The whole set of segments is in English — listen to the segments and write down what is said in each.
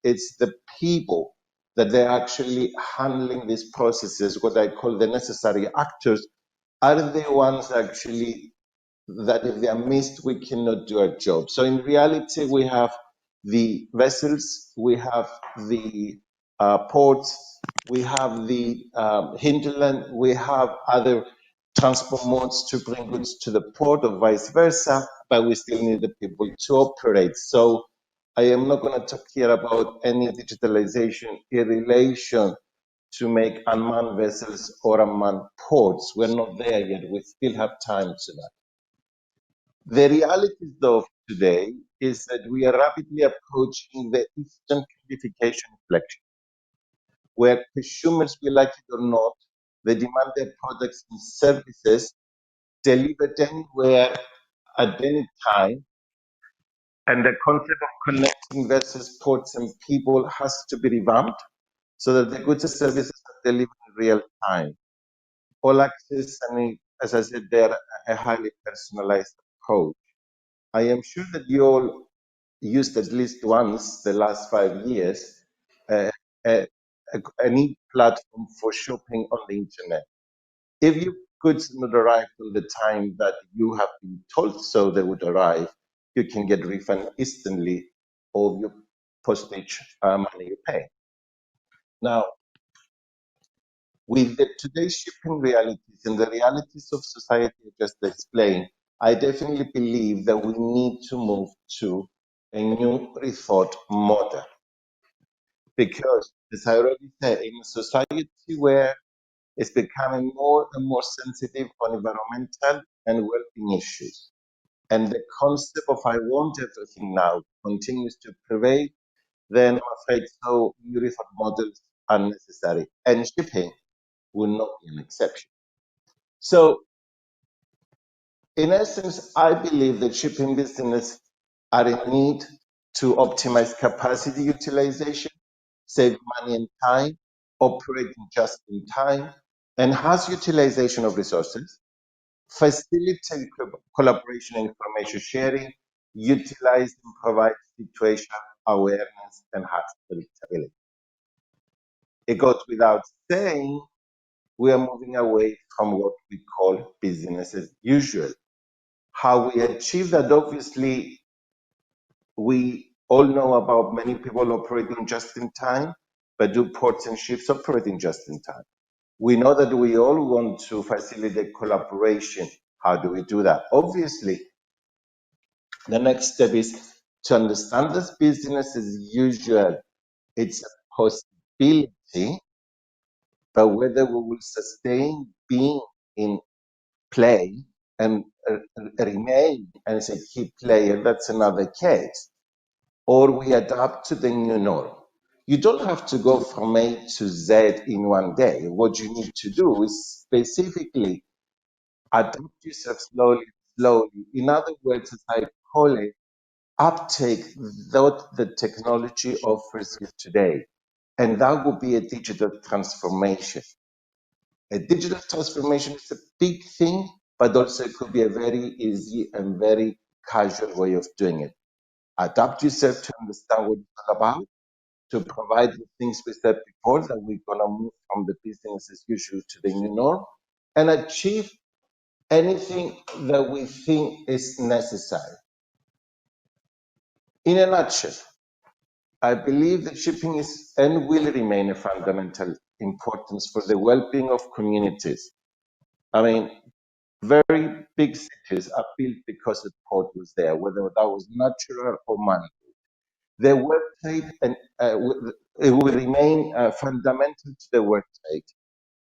it's the people that they're actually handling these processes, what I call the necessary actors, are the ones actually that if they are missed, we cannot do our job. So in reality, we have the vessels, we have the ports, we have the hinterland, we have other transport modes to bring goods to the port or vice versa, but we still need the people to operate. So I am not going to talk here about any digitalization in relation to make unmanned vessels or unmanned ports. We're not there yet. We still have time to that. The reality, though, of today is that we are rapidly approaching the instant gratification inflection, where consumers, we like it or not, they demand their products and services delivered anywhere at any time. And the concept of connecting vessels, ports, and people has to be revamped so that the goods and services are delivered in real time. All access, and as I said, they're a highly personalized approach. I am sure that you all used at least once the last 5 years uh, a, a neat platform for shopping on the internet. If your goods not arrive on the time that you have been told so they would arrive, you can get refund instantly of your postage money you pay. Now, with today's shipping realities and the realities of society I just explained, I definitely believe that we need to move to a new rethought model. Because, as I already said, in a society where it's becoming more and more sensitive on environmental and well-being issues, and the concept of I want everything now continues to prevail, then I'm afraid so new rethought models are necessary, and shipping will not be an exception. So, in essence, I believe that shipping business are in need to optimize capacity utilization, save money and time, operating just in time, enhance utilization of resources, facilitate collaboration and information sharing, utilize and provide situational awareness, and enhance predictability. It goes without saying, we are moving away from what we call business as usual. How we achieve that, obviously, we all know about many people operating just in time, but do ports and ships operating just in time? We know that we all want to facilitate collaboration. How do we do that? Obviously, the next step is to understand this business as usual. It's a possibility, but whether we will sustain being in play and remain as a key player, that's another case. Or we adapt to the new norm. You don't have to go from A to Z in one day. What you need to do is specifically adapt yourself slowly. In other words, as I call it, uptake what the technology offers you today. And that will be a digital transformation. A digital transformation is a big thing, but also it could be a very easy and very casual way of doing it. Adapt yourself to understand what it's all about, to provide the things we said before, that we're going to move from the business as usual to the new norm, and achieve anything that we think is necessary. In a nutshell, I believe that shipping is and will remain a fundamental importance for the well-being of communities. I mean, very big cities are built because the port was there, whether that was natural or man. The work trade and it will remain fundamental to the work trade.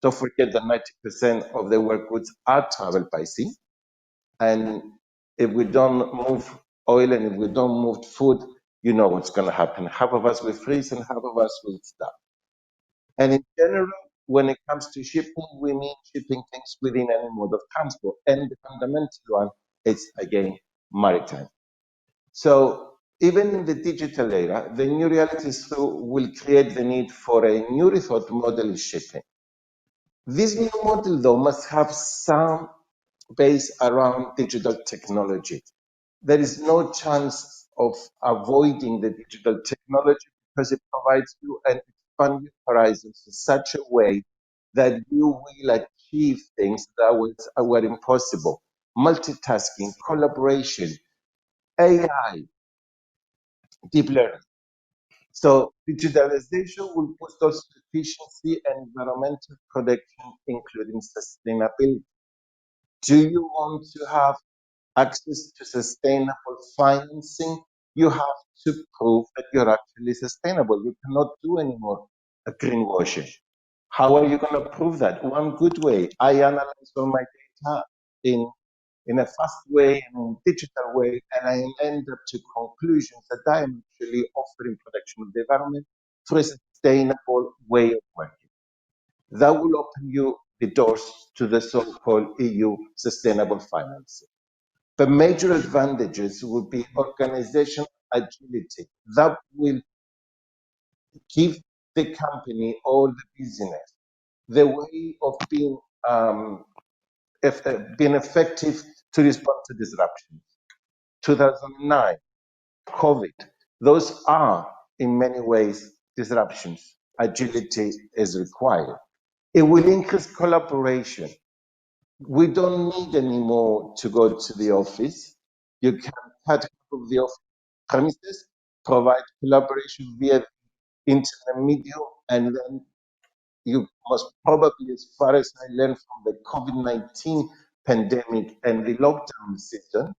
Don't forget that 90% of the work goods are traveled by sea, and if we don't move oil and if we don't move food, you know what's going to happen. Half of us will freeze and half of us will starve. And in general, when it comes to shipping, we mean shipping things within any mode of transport. And the fundamental one is, again, maritime. So even in the digital era, the new realities will create the need for a new rethought model in shipping. This new model, though, must have some base around digital technology. There is no chance of avoiding the digital technology because it provides you an expanded horizons in such a way that you will achieve things that were impossible. Multitasking, collaboration, AI, deep learning. So digitalization will boost also efficiency and environmental protection, including sustainability. Do you want to have access to sustainable financing? You have to prove that you're actually sustainable. You cannot do any more greenwashing. How are you going to prove that? One good way, I analyze all my data in a fast way and digital way, and I end up to conclusions that I am actually offering protection of the environment through a sustainable way of working. That will open you the doors to the so-called EU sustainable financing. The major advantages will be organizational agility. That will give the company or the business the way of being effective to respond to disruptions. 2009, COVID, those are in many ways disruptions. Agility is required. It will increase collaboration. We don't need anymore to go to the office. You can cut out of the office premises, provide collaboration via internet medium, and then you most probably, as far as I learned from the COVID-19 pandemic and the lockdown season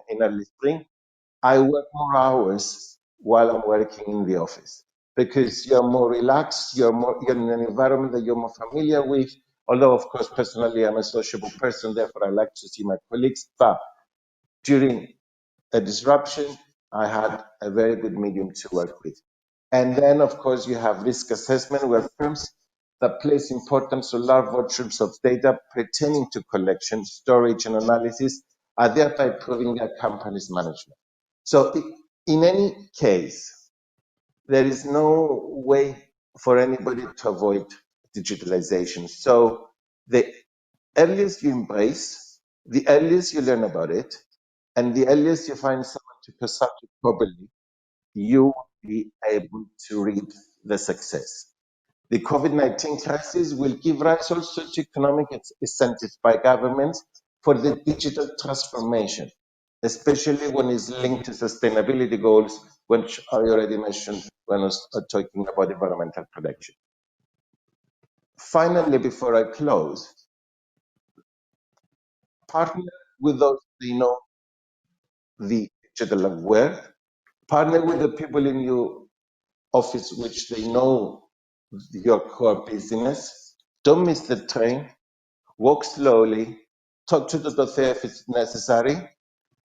in early spring, I work more hours while I'm working in the office because you're more relaxed, you're in an environment that you're more familiar with. Although, of course, personally, I'm a sociable person, therefore I like to see my colleagues. But during a disruption, I had a very good medium to work with. And then, of course, you have risk assessment where firms that place importance on large volumes of data pertaining to collection, storage, and analysis are thereby improving their company's management. So in any case, there is no way for anybody to avoid digitalization. So the earliest you embrace, the earliest you learn about it, and the earliest you find someone to pursue it properly, you will be able to reap the success. The COVID-19 crisis will give rise also to economic incentives by governments for the digital transformation, especially when it's linked to sustainability goals, which I already mentioned when I was talking about environmental protection. Finally, before I close, partner with those they know the digital aware, partner with the people in your office which they know your core business. Don't miss the train. Walk slowly. Talk to the Tototheo if it's necessary,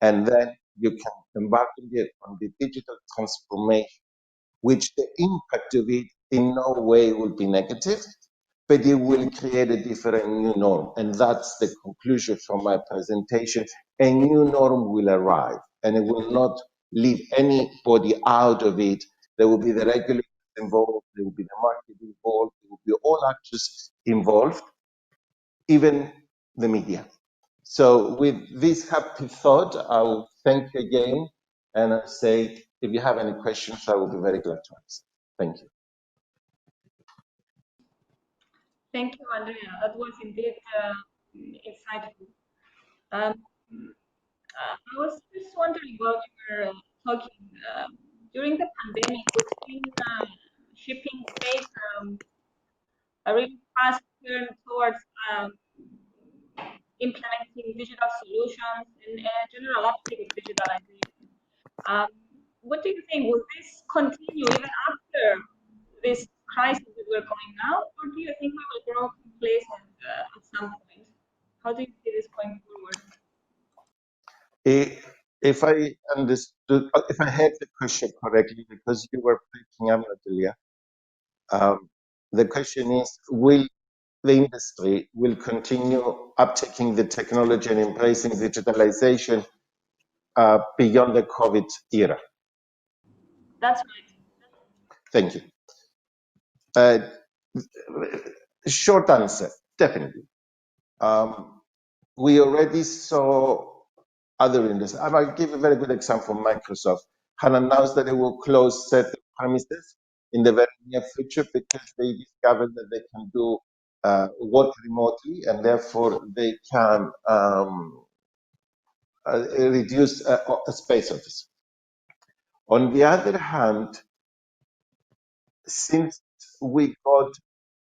and then you can embark on the digital transformation, which the impact of it in no way will be negative, but it will create a different new norm. And that's the conclusion from my presentation. A new norm will arrive, and it will not leave anybody out of it. There will be the regulators involved, there will be the market involved, there will be all actors involved, even the media. So with this happy thought, I will thank you again, and I say, if you have any questions, I will be very glad to answer. Thank you. Thank you, Andrea. That was indeed insightful. Um, I was just wondering while you were talking, during the pandemic, we've seen shipping take a really fast turn towards implementing digital solutions and a general uptake of digitalization. Um, what do you think? Will this continue even after this crisis that we're going now, or do you think we will grow complacent at some point? How do you see this going forward? If I understood, if I heard the question correctly, because you were breaking up, Natalia, the question is, will the industry will continue uptaking the technology and embracing digitalization beyond the COVID era? That's right. Thank you. Short answer, definitely. We already saw other industries. I might give a very good example, Microsoft. had announced that they will close certain premises in the very near future because they discovered that they can do work remotely and therefore they can reduce space office. On the other hand, since we got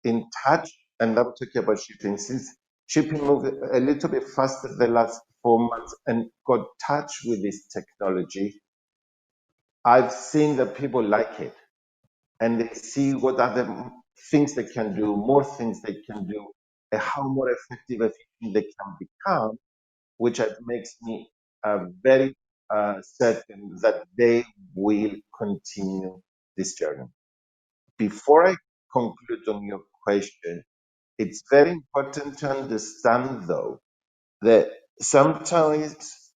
in touch, and I'm talking about shipping, since shipping moved a little bit faster the last 4 months and got touch with this technology, I've seen that people like it and they see what other things they can do, more things they can do, and how more effective efficient they can become, which makes me very certain that they will continue this journey. Before I conclude on your question, it's very important to understand, though, that sometimes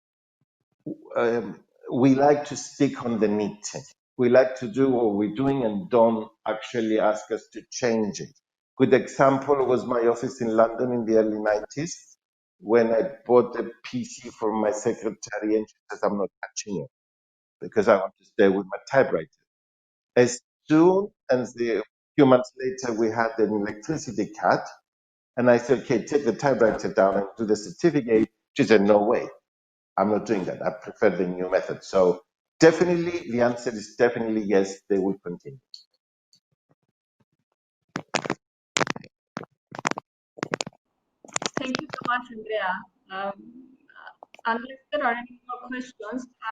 we like to stick on the knitting. We like to do what we're doing and don't actually ask us to change it. Good example was my office in London in the early 90s when I bought a PC for my secretary and she says, I'm not touching it because I want to stay with my typewriter. As soon as a few months later we had an electricity cut, and I said, okay, take the typewriter down and do the certificate. She said, no way, I'm not doing that. I prefer the new method. So definitely, the answer is definitely yes, they will continue. Thank you so much, Andrea. Unless there are any more questions,